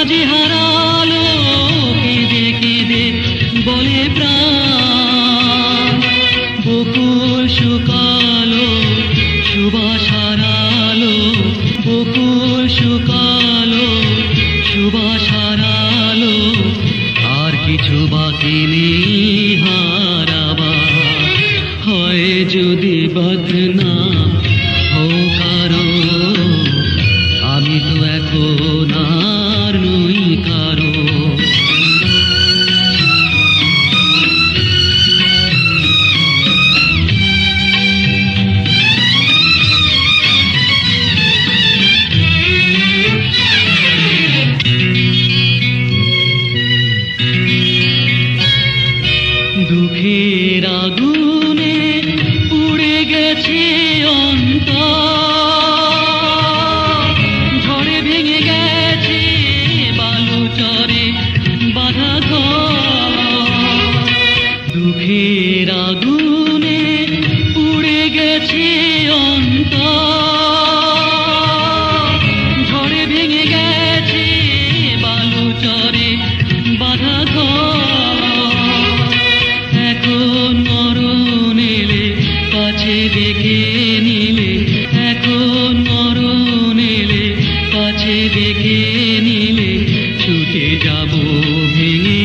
যে হারালো কেঁদে কেঁদে বলে প্রাণ, বকুল শুকালো সুবাস হারালো, বকুল শুকালো সুবাস হারালো, আর কিছু বাকি নেই হারাবার। হয় যদি বদনাম হও কারো, আমি তো এখন আর নই কারো। দুঃখের আগুনে পুড়ে গেছে অন্তর, ঝড়ে ভেঙে গেছে বালুচরে বাঁধা ঘর। দুঃখের আগুনে পুড়ে গেছে অন্তর, ঝড়ে ভেঙে গেছে বালুচরে বাঁধা ঘর। এখন মরণ এলে কাছে ডেকে নিলে, এখন মরণ এলে কাছে ডেকে নিলে, ছুটে যাব ভেঙে